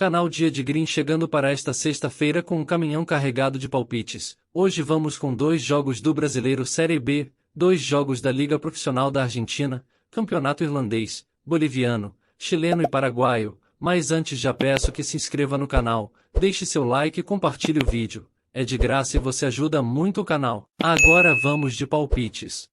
Canal Dia de Green chegando para esta sexta-feira com um caminhão carregado de palpites. Hoje vamos com 2 jogos do Brasileiro Série B, 2 jogos da Liga Profissional da Argentina, Campeonato Irlandês, Boliviano, Chileno e Paraguaio. Mas antes já peço que se inscreva no canal, deixe seu like e compartilhe o vídeo. É de graça e você ajuda muito o canal. Agora vamos de palpites.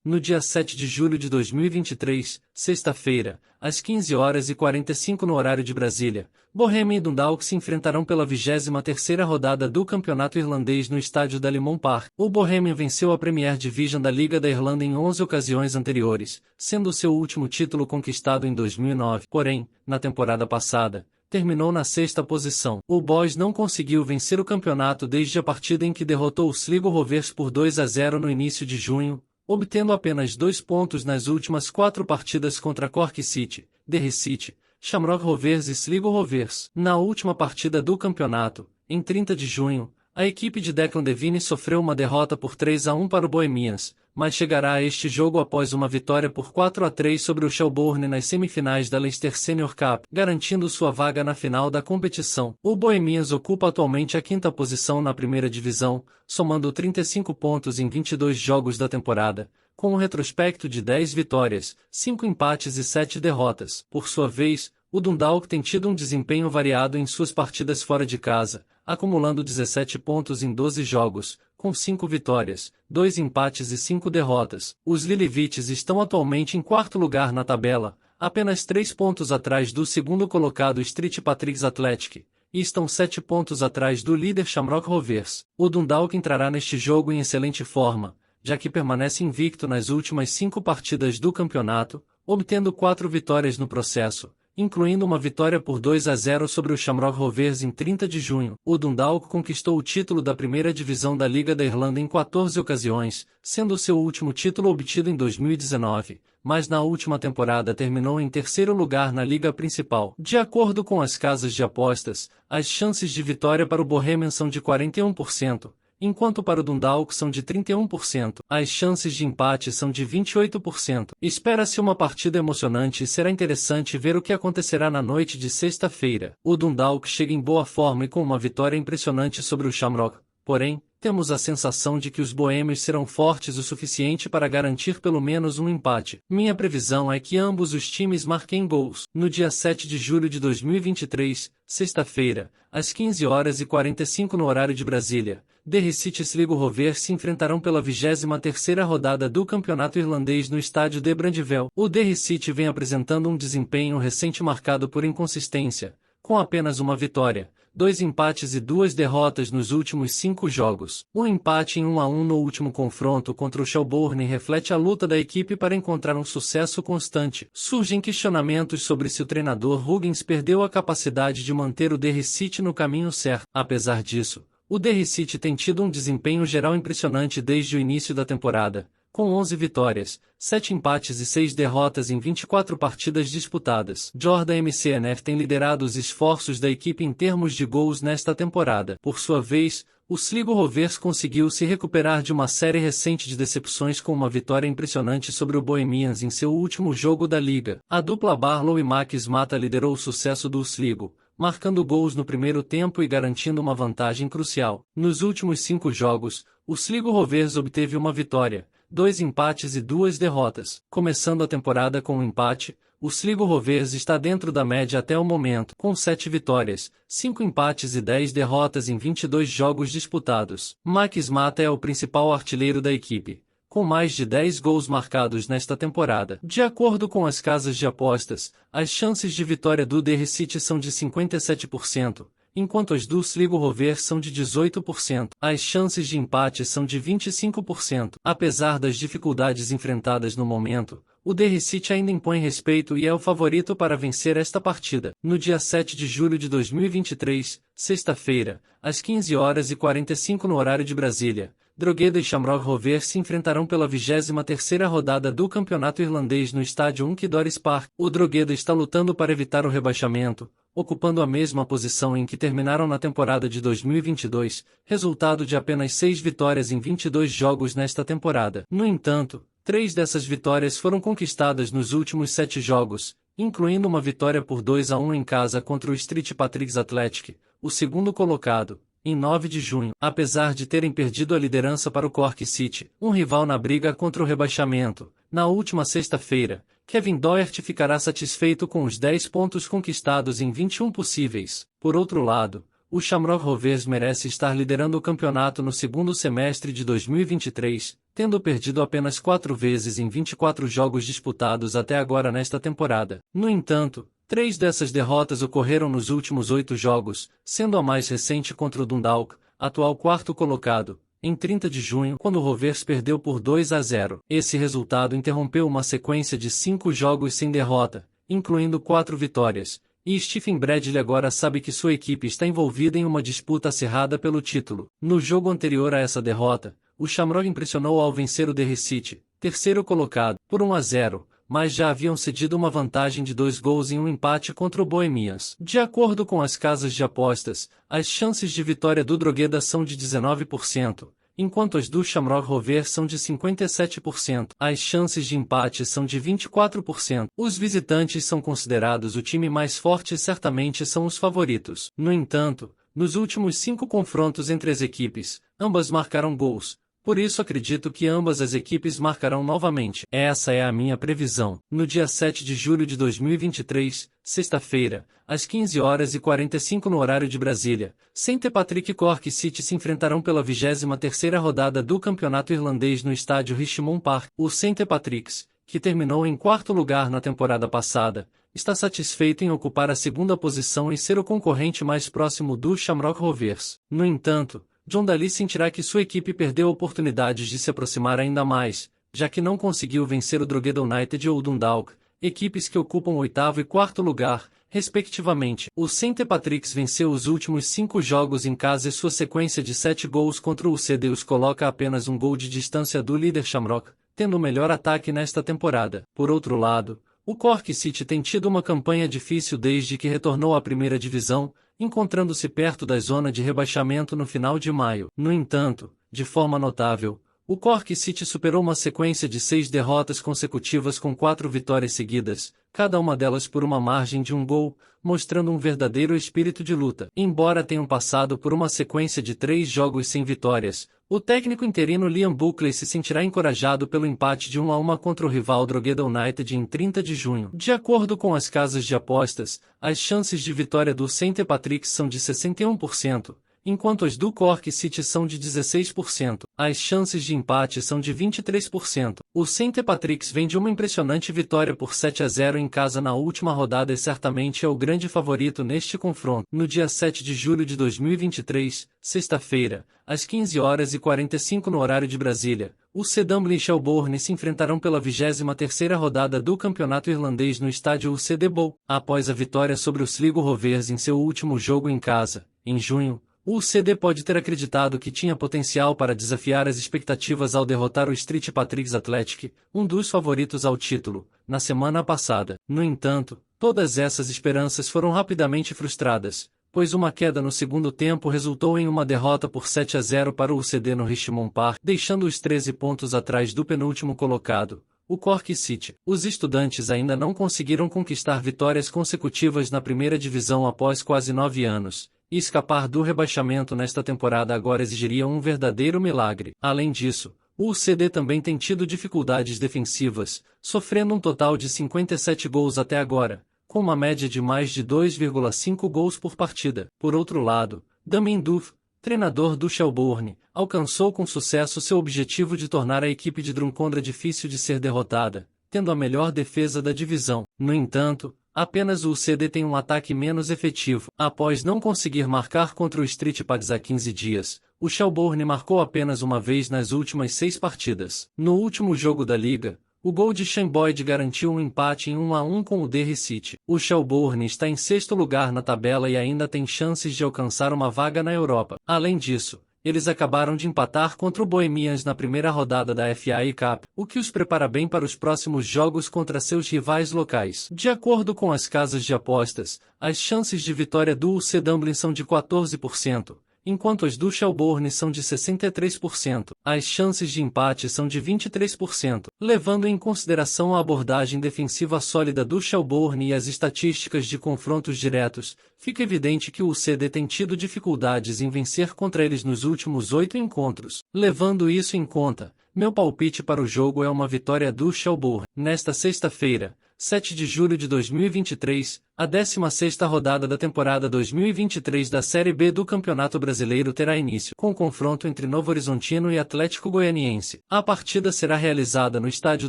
No dia 7 de julho de 2023, sexta-feira, às 15h45 no horário de Brasília, Bohemia e Dundalk se enfrentarão pela 23ª rodada do Campeonato Irlandês no estádio Dalymount Park. O Bohemia venceu a Premier Division da Liga da Irlanda em 11 ocasiões anteriores, sendo seu último título conquistado em 2009. Porém, na temporada passada, terminou na 6ª posição. O Boys não conseguiu vencer o campeonato desde a partida em que derrotou o Sligo Rovers por 2-0 no início de junho, obtendo apenas 2 pontos nas últimas 4 partidas contra Cork City, Derry City, Shamrock Rovers e Sligo Rovers. Na última partida do campeonato, em 30 de junho, a equipe de Declan Devine sofreu uma derrota por 3-1 para o Bohemians, mas chegará a este jogo após uma vitória por 4-3 sobre o Shelbourne nas semifinais da Leinster Senior Cup, garantindo sua vaga na final da competição. O Bohemians ocupa atualmente a 5ª posição na primeira divisão, somando 35 pontos em 22 jogos da temporada, com um retrospecto de 10 vitórias, 5 empates e 7 derrotas. Por sua vez, o Dundalk tem tido um desempenho variado em suas partidas fora de casa, acumulando 17 pontos em 12 jogos, com 5 vitórias, 2 empates e 5 derrotas. Os Lillivites estão atualmente em 4º lugar na tabela, apenas 3 pontos atrás do segundo colocado St Patrick's Athletic, e estão 7 pontos atrás do líder Shamrock Rovers. O Dundalk entrará neste jogo em excelente forma, já que permanece invicto nas últimas 5 partidas do campeonato, obtendo 4 vitórias no processo, incluindo uma vitória por 2-0 sobre o Shamrock Rovers em 30 de junho. O Dundalk conquistou o título da primeira divisão da Liga da Irlanda em 14 ocasiões, sendo seu último título obtido em 2019, mas na última temporada terminou em 3º lugar na liga principal. De acordo com as casas de apostas, as chances de vitória para o Bohemian são de 41%, enquanto para o Dundalk são de 31%. As chances de empate são de 28%. Espera-se uma partida emocionante e será interessante ver o que acontecerá na noite de sexta-feira. O Dundalk chega em boa forma e com uma vitória impressionante sobre o Shamrock, porém, temos a sensação de que os boêmios serão fortes o suficiente para garantir pelo menos um empate. Minha previsão é que ambos os times marquem gols. No dia 7 de julho de 2023, sexta-feira, às 15h45 no horário de Brasília, Derry City e Sligo Rovers se enfrentarão pela 23ª rodada do Campeonato Irlandês no estádio de Brandywell. O Derry City vem apresentando um desempenho recente marcado por inconsistência, com apenas uma vitória, 2 empates e 2 derrotas nos últimos 5 jogos. Um empate em 1-1 no último confronto contra o Shelbourne reflete a luta da equipe para encontrar um sucesso constante. Surgem questionamentos sobre se o treinador Huggins perdeu a capacidade de manter o Derry City no caminho certo. Apesar disso, o Derry City tem tido um desempenho geral impressionante desde o início da temporada, com 11 vitórias, 7 empates e 6 derrotas em 24 partidas disputadas. Jordan McNeff tem liderado os esforços da equipe em termos de gols nesta temporada. Por sua vez, o Sligo Rovers conseguiu se recuperar de uma série recente de decepções com uma vitória impressionante sobre o Bohemians em seu último jogo da liga. A dupla Barlow e Max Mata liderou o sucesso do Sligo, marcando gols no primeiro tempo e garantindo uma vantagem crucial. Nos últimos 5 jogos, o Sligo Rovers obteve uma vitória, 2 empates e 2 derrotas. Começando a temporada com um empate, o Sligo Rovers está dentro da média até o momento, com 7 vitórias, 5 empates e 10 derrotas em 22 jogos disputados. Max Mata é o principal artilheiro da equipe, com mais de 10 gols marcados nesta temporada. De acordo com as casas de apostas, as chances de vitória do Derry City são de 57%, enquanto as do Sligo Rovers são de 18%. As chances de empate são de 25%. Apesar das dificuldades enfrentadas no momento, o Derry City ainda impõe respeito e é o favorito para vencer esta partida. No dia 7 de julho de 2023, sexta-feira, às 15h45 no horário de Brasília, Drogheda e Shamrock Rovers se enfrentarão pela 23ª rodada do Campeonato Irlandês no estádio Doris Park. O Drogheda está lutando para evitar o rebaixamento, ocupando a mesma posição em que terminaram na temporada de 2022, resultado de apenas 6 vitórias em 22 jogos nesta temporada. No entanto, 3 dessas vitórias foram conquistadas nos últimos 7 jogos, incluindo uma vitória por 2-1 em casa contra o St. Patrick's Athletic, o segundo colocado, em 9 de junho. Apesar de terem perdido a liderança para o Cork City, um rival na briga contra o rebaixamento, na última sexta-feira, Kevin Doherty ficará satisfeito com os 10 pontos conquistados em 21 possíveis. Por outro lado, o Shamrock Rovers merece estar liderando o campeonato no segundo semestre de 2023, tendo perdido apenas 4 vezes em 24 jogos disputados até agora nesta temporada. No entanto, 3 dessas derrotas ocorreram nos últimos 8 jogos, sendo a mais recente contra o Dundalk, atual quarto colocado, em 30 de junho, quando o Rovers perdeu por 2-0. Esse resultado interrompeu uma sequência de 5 jogos sem derrota, incluindo 4 vitórias, e Stephen Bradley agora sabe que sua equipe está envolvida em uma disputa acirrada pelo título. No jogo anterior a essa derrota, o Shamrock impressionou ao vencer o Derry City, terceiro colocado, por 1-0, mas já haviam cedido uma vantagem de 2 gols em um empate contra o Bohemians. De acordo com as casas de apostas, as chances de vitória do Drogheda são de 19%, enquanto as do Shamrock Rovers são de 57%. As chances de empate são de 24%. Os visitantes são considerados o time mais forte e certamente são os favoritos. No entanto, nos últimos 5 confrontos entre as equipes, ambas marcaram gols. Por isso acredito que ambas as equipes marcarão novamente. Essa é a minha previsão. No dia 7 de julho de 2023, sexta-feira, às 15h45 no horário de Brasília, St. Patrick e Cork City se enfrentarão pela 23ª rodada do Campeonato Irlandês no estádio Richmond Park. O St. Patrick's, que terminou em 4º lugar na temporada passada, está satisfeito em ocupar a 2ª posição e ser o concorrente mais próximo do Shamrock Rovers. No entanto, John Daly sentirá que sua equipe perdeu oportunidades de se aproximar ainda mais, já que não conseguiu vencer o Drogheda United ou o Dundalk, equipes que ocupam o 8º e 4º lugar, respectivamente. O St. Patrick's venceu os últimos 5 jogos em casa e sua sequência de 7 gols contra o UCD os coloca a apenas um gol de distância do líder Shamrock, tendo o melhor ataque nesta temporada. Por outro lado, o Cork City tem tido uma campanha difícil desde que retornou à primeira divisão, encontrando-se perto da zona de rebaixamento no final de maio. No entanto, de forma notável, o Cork City superou uma sequência de 6 derrotas consecutivas com 4 vitórias seguidas, cada uma delas por uma margem de 1 gol, mostrando um verdadeiro espírito de luta. Embora tenham passado por uma sequência de 3 jogos sem vitórias, o técnico interino Liam Buckley se sentirá encorajado pelo empate de 1-1 contra o rival Drogheda United em 30 de junho. De acordo com as casas de apostas, as chances de vitória do St. Patrick's são de 61%, enquanto as do Cork City são de 16%. As chances de empate são de 23%. O St. Patrick's vem de uma impressionante vitória por 7-0 em casa na última rodada e certamente é o grande favorito neste confronto. No dia 7 de julho de 2023, sexta-feira, às 15h45 no horário de Brasília, o Dunblin e Shelbourne se enfrentarão pela 23ª rodada do Campeonato Irlandês no estádio UCD Bowl. Após a vitória sobre o Sligo Rovers em seu último jogo em casa, em junho, o UCD pode ter acreditado que tinha potencial para desafiar as expectativas ao derrotar o St. Patrick's Athletic, um dos favoritos ao título, na semana passada. No entanto, todas essas esperanças foram rapidamente frustradas, pois uma queda no segundo tempo resultou em uma derrota por 7-0 para o UCD no Richmond Park, deixando os 13 pontos atrás do penúltimo colocado, o Cork City. Os estudantes ainda não conseguiram conquistar vitórias consecutivas na primeira divisão após quase 9 anos. E escapar do rebaixamento nesta temporada agora exigiria um verdadeiro milagre. Além disso, o UCD também tem tido dificuldades defensivas, sofrendo um total de 57 gols até agora, com uma média de mais de 2,5 gols por partida. Por outro lado, Damien Duff, treinador do Shelbourne, alcançou com sucesso seu objetivo de tornar a equipe de Drumcondra difícil de ser derrotada, tendo a melhor defesa da divisão. No entanto, apenas o UCD tem um ataque menos efetivo. Após não conseguir marcar contra o St. Patrick's há 15 dias, o Shelbourne marcou apenas uma vez nas últimas 6 partidas. No último jogo da liga, o gol de Shane Boyd garantiu um empate em 1-1 com o Derry City. O Shelbourne está em 6º lugar na tabela e ainda tem chances de alcançar uma vaga na Europa. Além disso, eles acabaram de empatar contra o Bohemians na primeira rodada da FA Cup, o que os prepara bem para os próximos jogos contra seus rivais locais. De acordo com as casas de apostas, as chances de vitória do UC Dublin são de 14%. Enquanto as do Shelbourne são de 63%, as chances de empate são de 23%. Levando em consideração a abordagem defensiva sólida do Shelbourne e as estatísticas de confrontos diretos, fica evidente que o UCD tem tido dificuldades em vencer contra eles nos últimos 8 encontros. Levando isso em conta, meu palpite para o jogo é uma vitória do Shelbourne. Nesta sexta-feira, 7 de julho de 2023, a 16ª rodada da temporada 2023 da Série B do Campeonato Brasileiro terá início, com confronto entre Novo Horizontino e Atlético Goianiense. A partida será realizada no estádio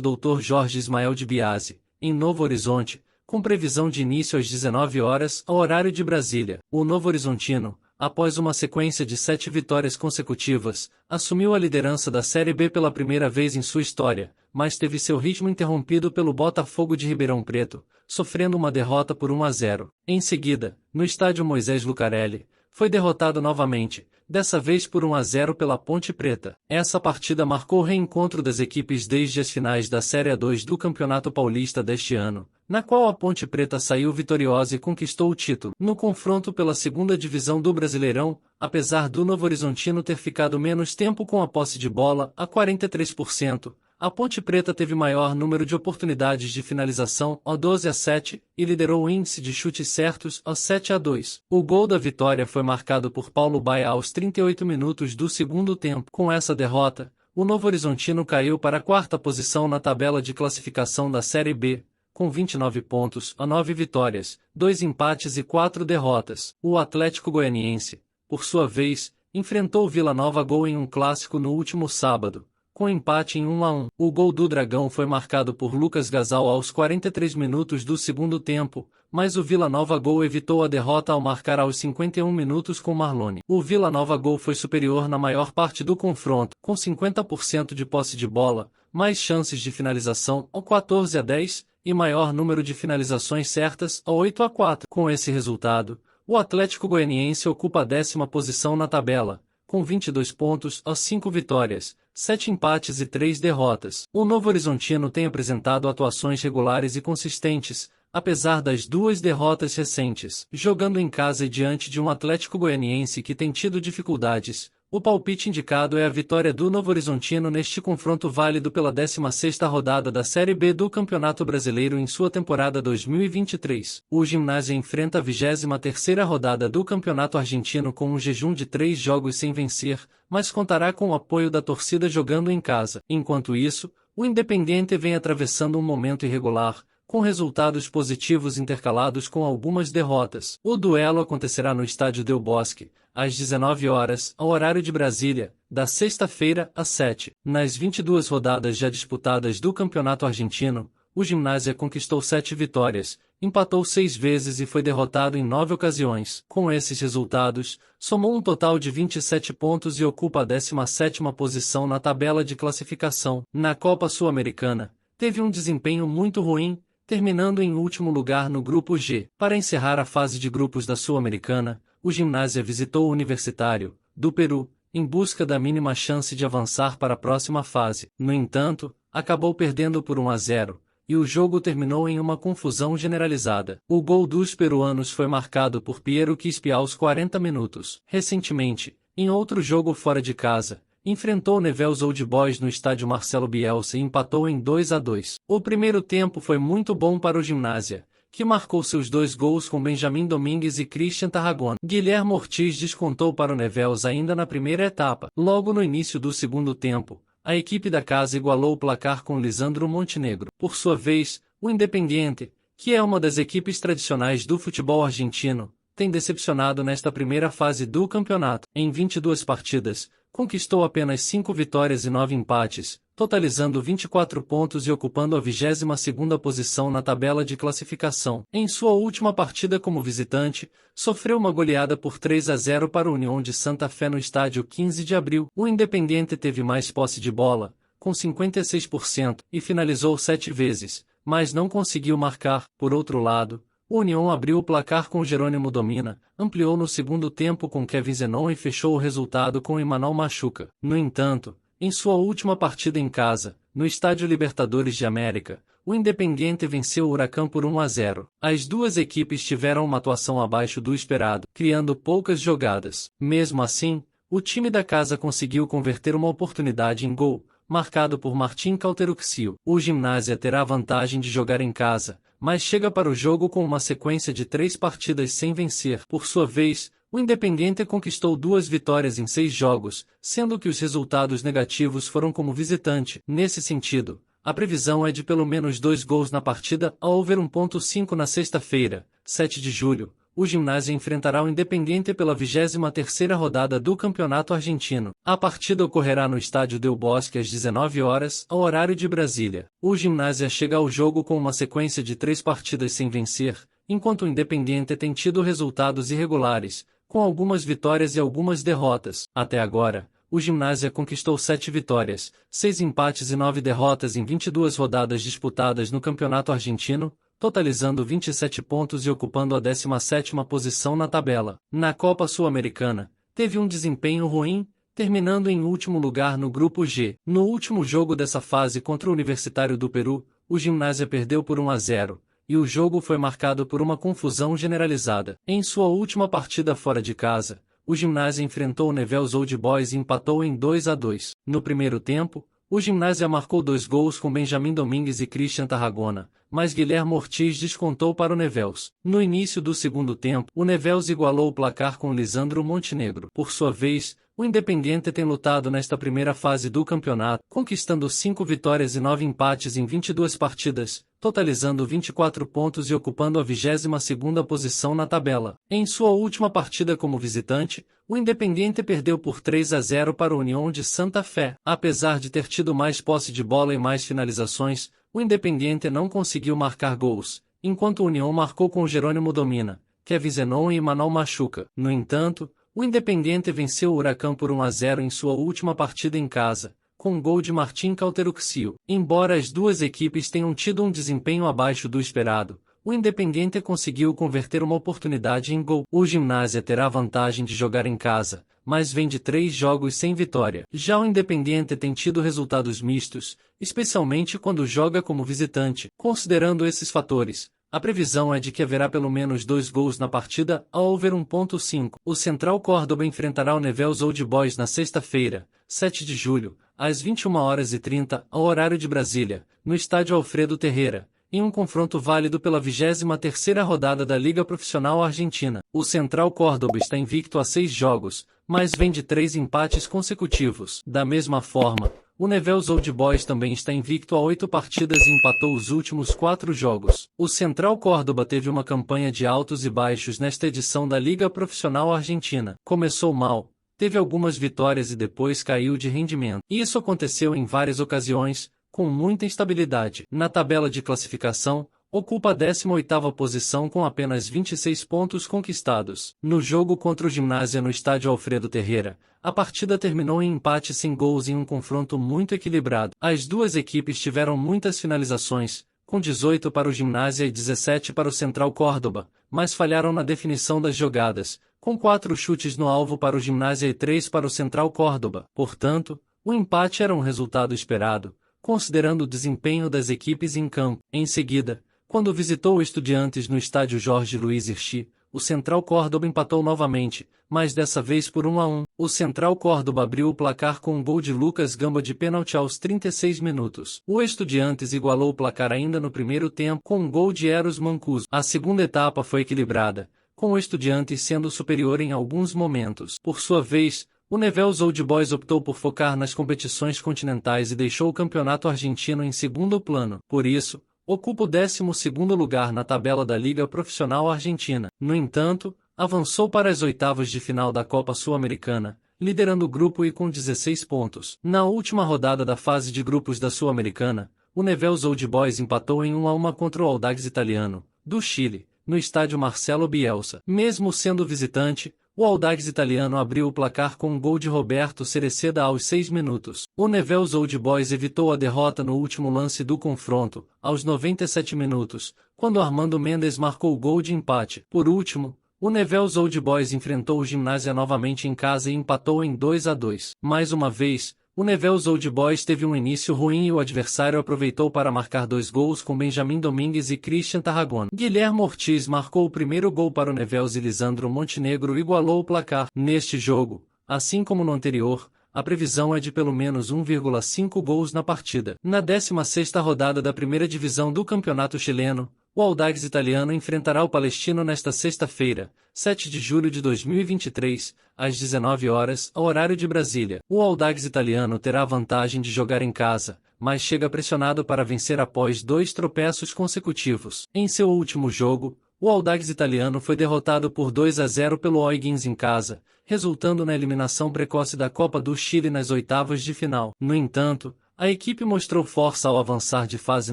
Dr. Jorge Ismael de Biasi, em Novo Horizonte, com previsão de início às 19 horas, ao horário de Brasília. O Novo Horizontino, após uma sequência de 7 vitórias consecutivas, assumiu a liderança da Série B pela primeira vez em sua história, mas teve seu ritmo interrompido pelo Botafogo de Ribeirão Preto, sofrendo uma derrota por 1-0. Em seguida, no estádio Moisés Lucarelli, foi derrotado novamente, dessa vez por 1-0 pela Ponte Preta. Essa partida marcou o reencontro das equipes desde as finais da Série A2 do Campeonato Paulista deste ano, na qual a Ponte Preta saiu vitoriosa e conquistou o título. No confronto pela segunda divisão do Brasileirão, apesar do Novo Horizontino ter ficado menos tempo com a posse de bola, a 43%, a Ponte Preta teve maior número de oportunidades de finalização, 12-7, e liderou o índice de chutes certos, 7-2. O gol da vitória foi marcado por Paulo Baia aos 38 minutos do segundo tempo. Com essa derrota, o Novo Horizontino caiu para a 4ª posição na tabela de classificação da Série B, com 29 pontos, 9 vitórias, 2 empates e 4 derrotas. O Atlético Goianiense, por sua vez, enfrentou o Vila Nova Gol em um clássico no último sábado, com empate em 1-1. O gol do Dragão foi marcado por Lucas Gasal aos 43 minutos do segundo tempo, mas o Vila Nova Gol evitou a derrota ao marcar aos 51 minutos com Marlone. O Vila Nova Gol foi superior na maior parte do confronto, com 50% de posse de bola, mais chances de finalização, 14-10, e maior número de finalizações certas, 8-4. Com esse resultado, o Atlético Goianiense ocupa a 10ª posição na tabela, com 22 pontos, 5 vitórias, 7 empates e 3 derrotas. O Novo Horizontino tem apresentado atuações regulares e consistentes, apesar das 2 derrotas recentes. Jogando em casa e diante de um Atlético Goianiense que tem tido dificuldades, o palpite indicado é a vitória do Novo Horizontino neste confronto válido pela 16ª rodada da Série B do Campeonato Brasileiro em sua temporada 2023. O Gimnasia enfrenta a 23ª rodada do Campeonato Argentino com um jejum de 3 jogos sem vencer, mas contará com o apoio da torcida jogando em casa. Enquanto isso, o Independiente vem atravessando um momento irregular, com resultados positivos intercalados com algumas derrotas. O duelo acontecerá no estádio Del Bosque, às 19 horas, ao horário de Brasília, da sexta-feira, às 7. Nas 22 rodadas já disputadas do Campeonato Argentino, o Gimnasia conquistou 7 vitórias, empatou 6 vezes e foi derrotado em 9 ocasiões. Com esses resultados, somou um total de 27 pontos e ocupa a 17ª posição na tabela de classificação. Na Copa Sul-Americana, teve um desempenho muito ruim, terminando em último lugar no Grupo G. Para encerrar a fase de grupos da Sul-Americana, o Gimnasia visitou o Universitário, do Peru, em busca da mínima chance de avançar para a próxima fase. No entanto, acabou perdendo por 1-0, e o jogo terminou em uma confusão generalizada. O gol dos peruanos foi marcado por Piero Quispe aos 40 minutos. Recentemente, em outro jogo fora de casa, enfrentou o Newell's Old Boys no estádio Marcelo Bielsa e empatou em 2-2. O primeiro tempo foi muito bom para o Gimnasia, que marcou seus 2 gols com Benjamin Domingues e Christian Tarragona. Guilherme Ortiz descontou para o Newell's ainda na primeira etapa. Logo no início do segundo tempo, a equipe da casa igualou o placar com Lisandro Montenegro. Por sua vez, o Independiente, que é uma das equipes tradicionais do futebol argentino, tem decepcionado nesta primeira fase do campeonato. Em 22 partidas, conquistou apenas 5 vitórias e 9 empates, totalizando 24 pontos e ocupando a 22ª posição na tabela de classificação. Em sua última partida como visitante, sofreu uma goleada por 3-0 para o União de Santa Fé no estádio 15 de abril. O Independiente teve mais posse de bola, com 56%, e finalizou 7 vezes, mas não conseguiu marcar. Por outro lado, o União abriu o placar com Jerônimo Domina, ampliou no segundo tempo com Kevin Zenon e fechou o resultado com Emmanuel Machuca. No entanto, em sua última partida em casa, no Estádio Libertadores de América, o Independiente venceu o Huracán por 1-0. As duas equipes tiveram uma atuação abaixo do esperado, criando poucas jogadas. Mesmo assim, o time da casa conseguiu converter uma oportunidade em gol, marcado por Martín Cauteruccio. O Gimnasia terá a vantagem de jogar em casa, mas chega para o jogo com uma sequência de 3 partidas sem vencer. Por sua vez, o Independiente conquistou 2 vitórias em 6 jogos, sendo que os resultados negativos foram como visitante. Nesse sentido, a previsão é de pelo menos 2 gols na partida ao over 1.5 na sexta-feira, 7 de julho. O Gimnasia enfrentará o Independiente pela 23ª rodada do Campeonato Argentino. A partida ocorrerá no Estádio Del Bosque às 19 horas, ao horário de Brasília. O Gimnasia chega ao jogo com uma sequência de 3 partidas sem vencer, enquanto o Independiente tem tido resultados irregulares, com algumas vitórias e algumas derrotas. Até agora, o Gimnasia conquistou 7 vitórias, 6 empates e 9 derrotas em 22 rodadas disputadas no Campeonato Argentino, totalizando 27 pontos e ocupando a 17ª posição na tabela. Na Copa Sul-Americana, teve um desempenho ruim, terminando em último lugar no Grupo G. No último jogo dessa fase contra o Universitário do Peru, o Gimnasia perdeu por 1-0, e o jogo foi marcado por uma confusão generalizada. Em sua última partida fora de casa, o Gimnasia enfrentou o Newell's Old Boys e empatou em 2-2. No primeiro tempo, o Gimnasia marcou 2 gols com Benjamin Domingues e Christian Tarragona, mas Guilherme Ortiz descontou para o Newell's. No início do segundo tempo, o Newell's igualou o placar com Lisandro Montenegro. Por sua vez, o Independiente tem lutado nesta primeira fase do campeonato, conquistando 5 vitórias e 9 empates em 22 partidas, totalizando 24 pontos e ocupando a 22ª posição na tabela. Em sua última partida como visitante, o Independiente perdeu por 3-0 para o União de Santa Fé. Apesar de ter tido mais posse de bola e mais finalizações, o Independiente não conseguiu marcar gols, enquanto o União marcou com Jerônimo Domina, Kevin Zenon e Emmanuel Machuca. No entanto, o Independiente venceu o Huracán por 1-0 em sua última partida em casa, com um gol de Martín Cauteruccio. Embora as duas equipes tenham tido um desempenho abaixo do esperado, o Independiente conseguiu converter uma oportunidade em gol. O Gimnasia terá a vantagem de jogar em casa, mas vem de 3 jogos sem vitória. Já o Independiente tem tido resultados mistos, especialmente quando joga como visitante. Considerando esses fatores, a previsão é de que haverá pelo menos 2 gols na partida ao over 1.5. O Central Córdoba enfrentará o Newell's Old Boys na sexta-feira, 7 de julho, às 21h30, ao horário de Brasília, no estádio Alfredo Terreira, em um confronto válido pela 23ª rodada da Liga Profissional Argentina. O Central Córdoba está invicto a 6 jogos, mas vem de 3 empates consecutivos. Da mesma forma, o Newell's Old Boys também está invicto a 8 partidas e empatou os últimos 4 jogos. O Central Córdoba teve uma campanha de altos e baixos nesta edição da Liga Profissional Argentina. Começou mal, teve algumas vitórias e depois caiu de rendimento. Isso aconteceu em várias ocasiões, com muita instabilidade. Na tabela de classificação, ocupa a 18ª posição com apenas 26 pontos conquistados. No jogo contra o Gimnasia no estádio Alfredo Terreira, a partida terminou em empate sem gols em um confronto muito equilibrado. As duas equipes tiveram muitas finalizações, com 18 para o Gimnasia e 17 para o Central Córdoba, mas falharam na definição das jogadas, com 4 chutes no alvo para o Gimnasia e 3 para o Central Córdoba. Portanto, o empate era um resultado esperado, considerando o desempenho das equipes em campo. Em seguida, quando visitou o Estudiantes no estádio Jorge Luiz Hirschi, o Central Córdoba empatou novamente, mas dessa vez por 1-1. O Central Córdoba abriu o placar com um gol de Lucas Gamba de pênalti aos 36 minutos. O Estudiantes igualou o placar ainda no primeiro tempo com um gol de Eros Mancuso. A segunda etapa foi equilibrada, com o Estudiantes sendo superior em alguns momentos. Por sua vez, o Newell's Old Boys optou por focar nas competições continentais e deixou o campeonato argentino em segundo plano. Por isso, ocupa o 12º lugar na tabela da Liga Profissional Argentina. No entanto, avançou para as oitavas de final da Copa Sul-Americana, liderando o grupo e com 16 pontos. Na última rodada da fase de grupos da Sul-Americana, o Newell's Old Boys empatou em 1-1 contra o Audax Italiano, do Chile, no estádio Marcelo Bielsa. Mesmo sendo visitante, o Audax Italiano abriu o placar com um gol de Roberto Cereceda aos 6 minutos. O Newell's Old Boys evitou a derrota no último lance do confronto, aos 97 minutos, quando Armando Mendes marcou o gol de empate. Por último, o Newell's Old Boys enfrentou o Gimnasia novamente em casa e empatou em 2-2. Mais uma vez, o Newell's Old Boys teve um início ruim e o adversário aproveitou para marcar 2 gols com Benjamin Domingues e Christian Tarragona. Guilherme Ortiz marcou o primeiro gol para o Newell's e Lisandro Montenegro igualou o placar. Neste jogo, assim como no anterior, a previsão é de pelo menos 1,5 gols na partida. Na 16ª rodada da primeira divisão do campeonato chileno, o Audax Italiano enfrentará o Palestino nesta sexta-feira, 7 de julho de 2023, às 19 horas, horário de Brasília. O Audax Italiano terá a vantagem de jogar em casa, mas chega pressionado para vencer após 2 tropeços consecutivos. Em seu último jogo, o Audax Italiano foi derrotado por 2-0 pelo O'Higgins em casa, resultando na eliminação precoce da Copa do Chile nas oitavas de final. No entanto, a equipe mostrou força ao avançar de fase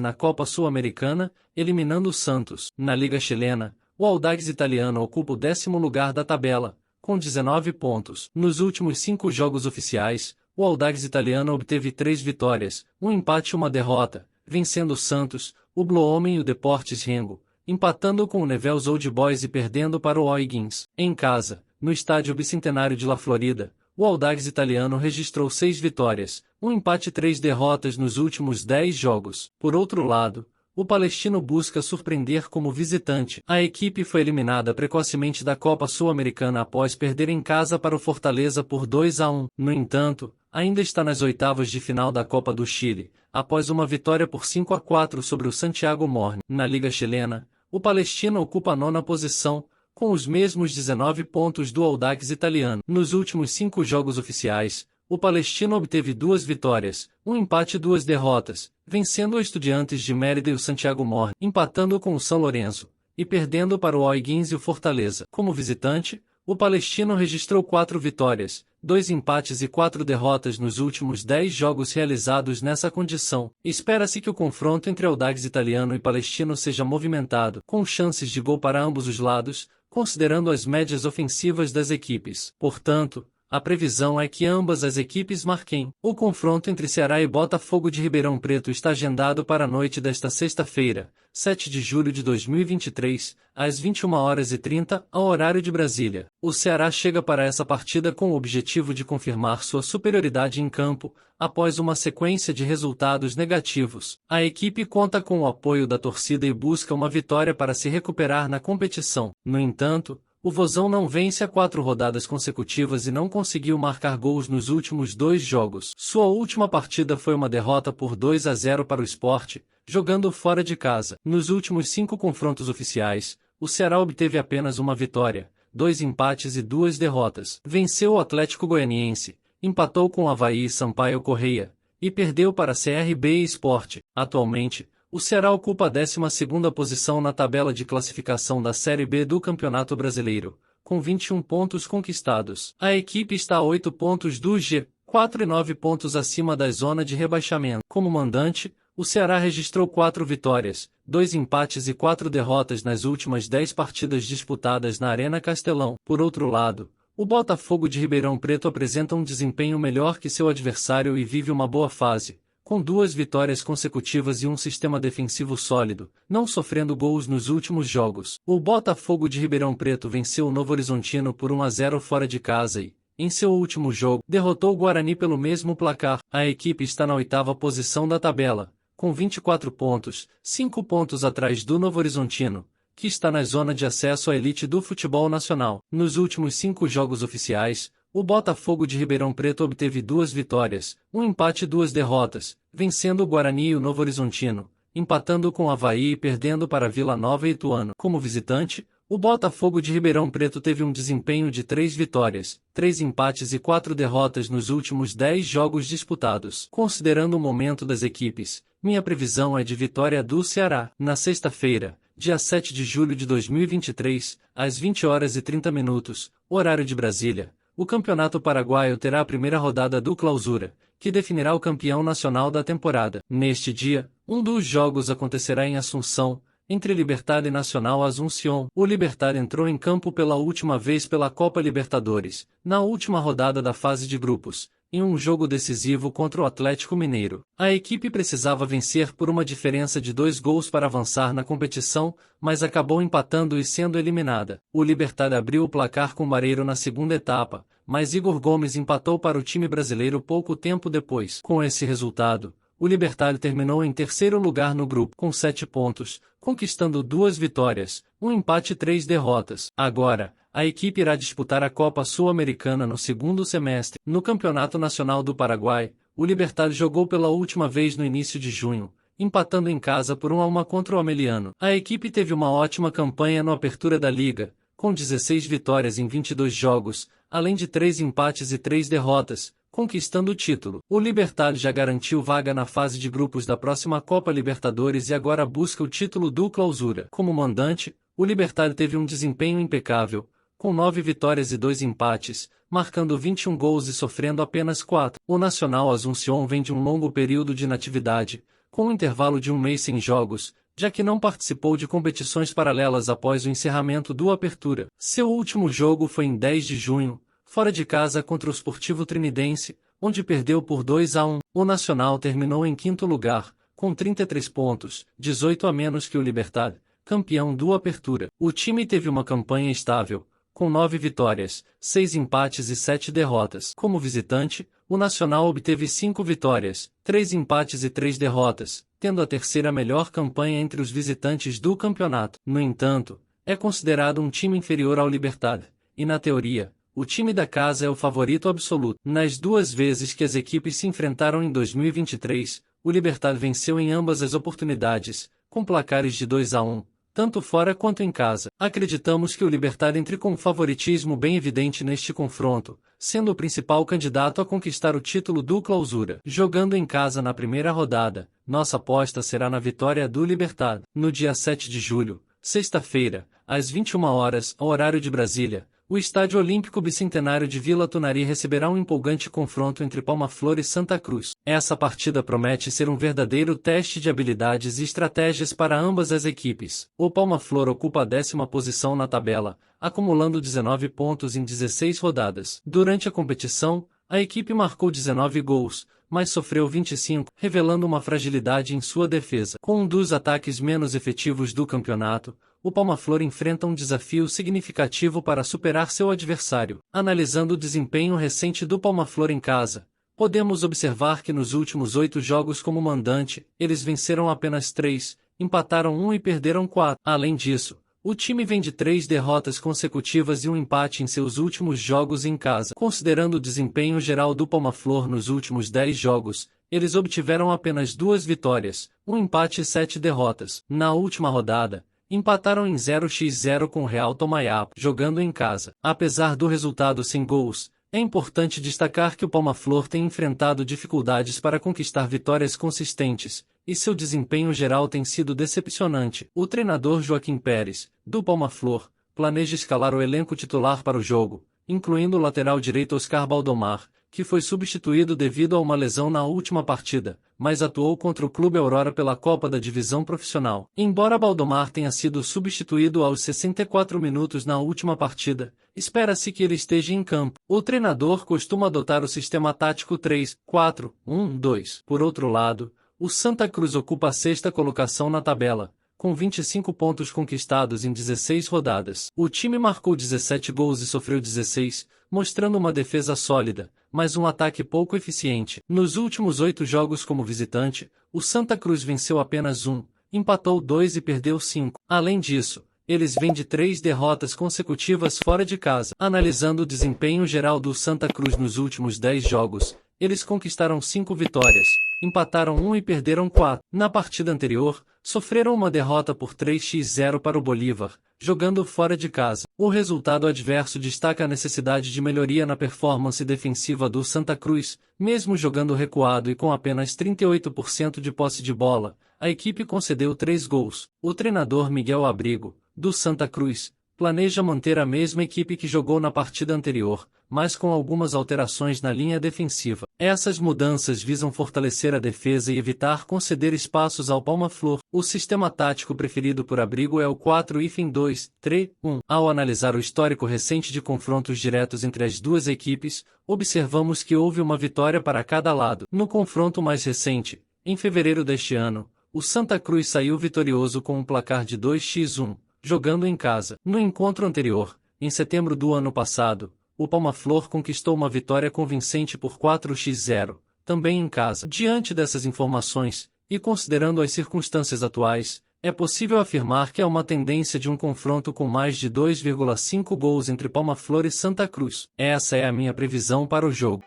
na Copa Sul-Americana, eliminando o Santos. Na Liga Chilena, o Audax Italiano ocupa o 10º lugar da tabela, com 19 pontos. Nos últimos 5 jogos oficiais, o Audax Italiano obteve 3 vitórias, um empate e uma derrota, vencendo o Santos, o Blooming e o Deportes Rengo, empatando com o Newell's Old Boys e perdendo para o O'Higgins. Em casa, no estádio Bicentenário de La Florida, o Audax Italiano registrou 6 vitórias, um empate e 3 derrotas nos últimos 10 jogos. Por outro lado, o Palestino busca surpreender como visitante. A equipe foi eliminada precocemente da Copa Sul-Americana após perder em casa para o Fortaleza por 2-1. No entanto, ainda está nas oitavas de final da Copa do Chile, após uma vitória por 5-4 sobre o Santiago Morning. Na Liga Chilena, o Palestino ocupa a 9ª posição, com os mesmos 19 pontos do Audax Italiano. Nos últimos 5 jogos oficiais, o Palestino obteve 2 vitórias, um empate e 2 derrotas, vencendo o Estudiantes de Mérida e o Santiago Morning, empatando com o São Lourenço, e perdendo para o O'Higgins e o Fortaleza. Como visitante, o Palestino registrou 4 vitórias, 2 empates e 4 derrotas nos últimos 10 jogos realizados nessa condição. Espera-se que o confronto entre Audax Italiano e Palestino seja movimentado, com chances de gol para ambos os lados, considerando as médias ofensivas das equipes. Portanto, a previsão é que ambas as equipes marquem. O confronto entre Ceará e Botafogo de Ribeirão Preto está agendado para a noite desta sexta-feira, 7 de julho de 2023, às 21h30, ao horário de Brasília. O Ceará chega para essa partida com o objetivo de confirmar sua superioridade em campo, após uma sequência de resultados negativos. A equipe conta com o apoio da torcida e busca uma vitória para se recuperar na competição. No entanto, o Vozão não vence há 4 rodadas consecutivas e não conseguiu marcar gols nos últimos 2 jogos. Sua última partida foi uma derrota por 2-0 para o Sport, jogando fora de casa. Nos últimos 5 confrontos oficiais, o Ceará obteve apenas uma vitória, 2 empates e 2 derrotas. Venceu o Atlético Goianiense, empatou com o Avaí e Sampaio Correia, e perdeu para CRB e Sport. Atualmente, o Ceará ocupa a 12ª posição na tabela de classificação da Série B do Campeonato Brasileiro, com 21 pontos conquistados. A equipe está a 8 pontos do G4 e 9 pontos acima da zona de rebaixamento. Como mandante, o Ceará registrou 4 vitórias, 2 empates e 4 derrotas nas últimas 10 partidas disputadas na Arena Castelão. Por outro lado, o Botafogo de Ribeirão Preto apresenta um desempenho melhor que seu adversário e vive uma boa fase, com 2 vitórias consecutivas e um sistema defensivo sólido, não sofrendo gols nos últimos jogos. O Botafogo de Ribeirão Preto venceu o Novo Horizontino por 1-0 fora de casa e, em seu último jogo, derrotou o Guarani pelo mesmo placar. A equipe está na 8ª posição da tabela, com 24 pontos, 5 pontos atrás do Novo Horizontino, que está na zona de acesso à elite do futebol nacional. Nos últimos 5 jogos oficiais, o Botafogo de Ribeirão Preto obteve 2 vitórias, um empate e 2 derrotas, vencendo o Guarani e o Novo Horizontino, empatando com o Avaí e perdendo para Vila Nova e Ituano. Como visitante, o Botafogo de Ribeirão Preto teve um desempenho de 3 vitórias, 3 empates e 4 derrotas nos últimos 10 jogos disputados. Considerando o momento das equipes, minha previsão é de vitória do Ceará. Na sexta-feira, dia 7 de julho de 2023, às 20h30, horário de Brasília, o Campeonato Paraguaio terá a primeira rodada do Clausura, que definirá o campeão nacional da temporada. Neste dia, um dos jogos acontecerá em Assunção, entre Libertad e Nacional Asunción. O Libertad entrou em campo pela última vez pela Copa Libertadores, na última rodada da fase de grupos, em um jogo decisivo contra o Atlético Mineiro. A equipe precisava vencer por uma diferença de 2 gols para avançar na competição, mas acabou empatando e sendo eliminada. O Libertad abriu o placar com Barreiro na segunda etapa, mas Igor Gomes empatou para o time brasileiro pouco tempo depois. Com esse resultado, o Libertad terminou em terceiro lugar no grupo, com 7 pontos, conquistando 2 vitórias, um empate e 3 derrotas. Agora, a equipe irá disputar a Copa Sul-Americana no segundo semestre. No Campeonato Nacional do Paraguai, o Libertad jogou pela última vez no início de junho, empatando em casa por 1-1 contra o Ameliano. A equipe teve uma ótima campanha no Apertura da Liga, com 16 vitórias em 22 jogos, além de 3 empates e 3 derrotas, conquistando o título. O Libertad já garantiu vaga na fase de grupos da próxima Copa Libertadores e agora busca o título do Clausura. Como mandante, o Libertad teve um desempenho impecável, com 9 vitórias e 2 empates, marcando 21 gols e sofrendo apenas 4. O Nacional Asunción vem de um longo período de inatividade, com um intervalo de um mês sem jogos, já que não participou de competições paralelas após o encerramento do Apertura. Seu último jogo foi em 10 de junho, fora de casa contra o Sportivo Trinidense, onde perdeu por 2-1. O Nacional terminou em quinto lugar, com 33 pontos, 18 a menos que o Libertad, campeão do Apertura. O time teve uma campanha estável, com 9 vitórias, 6 empates e 7 derrotas. Como visitante, o Nacional obteve 5 vitórias, 3 empates e 3 derrotas, tendo a terceira melhor campanha entre os visitantes do campeonato. No entanto, é considerado um time inferior ao Libertad, e na teoria, o time da casa é o favorito absoluto. Nas 2 vezes que as equipes se enfrentaram em 2023, o Libertad venceu em ambas as oportunidades, com placares de 2-1, tanto fora quanto em casa. Acreditamos que o Libertad entre com um favoritismo bem evidente neste confronto, sendo o principal candidato a conquistar o título do Clausura. Jogando em casa na primeira rodada, nossa aposta será na vitória do Libertad. No dia 7 de julho, sexta-feira, às 21 horas, ao horário de Brasília, o Estádio Olímpico Bicentenário de Vila Tunari receberá um empolgante confronto entre Palma-Flor e Santa Cruz. Essa partida promete ser um verdadeiro teste de habilidades e estratégias para ambas as equipes. O Palma-Flor ocupa a 10ª posição na tabela, acumulando 19 pontos em 16 rodadas. Durante a competição, a equipe marcou 19 gols, mas sofreu 25, revelando uma fragilidade em sua defesa. Com um dos ataques menos efetivos do campeonato, o Palma-Flor enfrenta um desafio significativo para superar seu adversário. Analisando o desempenho recente do Palma-Flor em casa, podemos observar que nos últimos 8 jogos como mandante, eles venceram apenas 3, empataram 1 e perderam 4. Além disso, o time vem de 3 derrotas consecutivas e um empate em seus últimos jogos em casa. Considerando o desempenho geral do Palma-Flor nos últimos 10 jogos, eles obtiveram apenas 2 vitórias, um empate e 7 derrotas. Na última rodada, empataram em 0-0 com o Real Tomayapo, jogando em casa. Apesar do resultado sem gols, é importante destacar que o Palma-Flor tem enfrentado dificuldades para conquistar vitórias consistentes, e seu desempenho geral tem sido decepcionante. O treinador Joaquim Pérez, do Palma-Flor, planeja escalar o elenco titular para o jogo, incluindo o lateral direito Oscar Baldomar, que foi substituído devido a uma lesão na última partida, mas atuou contra o Clube Aurora pela Copa da Divisão Profissional. Embora Baldomar tenha sido substituído aos 64 minutos na última partida, espera-se que ele esteja em campo. O treinador costuma adotar o sistema tático 3-4-1-2. Por outro lado, o Santa Cruz ocupa a 6ª colocação na tabela, com 25 pontos conquistados em 16 rodadas. O time marcou 17 gols e sofreu 16, mostrando uma defesa sólida, mas um ataque pouco eficiente. Nos últimos 8 jogos como visitante, o Santa Cruz venceu apenas 1, empatou 2 e perdeu 5. Além disso, eles vêm de 3 derrotas consecutivas fora de casa. Analisando o desempenho geral do Santa Cruz nos últimos 10 jogos, eles conquistaram 5 vitórias, empataram 1 e perderam 4. Na partida anterior, sofreram uma derrota por 3-0 para o Bolívar, jogando fora de casa. O resultado adverso destaca a necessidade de melhoria na performance defensiva do Santa Cruz, mesmo jogando recuado e com apenas 38% de posse de bola. A equipe concedeu 3 gols. O treinador Miguel Abrigo, do Santa Cruz, planeja manter a mesma equipe que jogou na partida anterior, mas com algumas alterações na linha defensiva. Essas mudanças visam fortalecer a defesa e evitar conceder espaços ao Palma-Flor. O sistema tático preferido por Abrigo é o 4-2-3-1. Ao analisar o histórico recente de confrontos diretos entre as duas equipes, observamos que houve uma vitória para cada lado. No confronto mais recente, em fevereiro deste ano, o Santa Cruz saiu vitorioso com um placar de 2-1, jogando em casa. No encontro anterior, em setembro do ano passado, o Palma-Flor conquistou uma vitória convincente por 4-0, também em casa. Diante dessas informações, e considerando as circunstâncias atuais, é possível afirmar que há uma tendência de um confronto com mais de 2,5 gols entre Palma-Flor e Santa Cruz. Essa é a minha previsão para o jogo.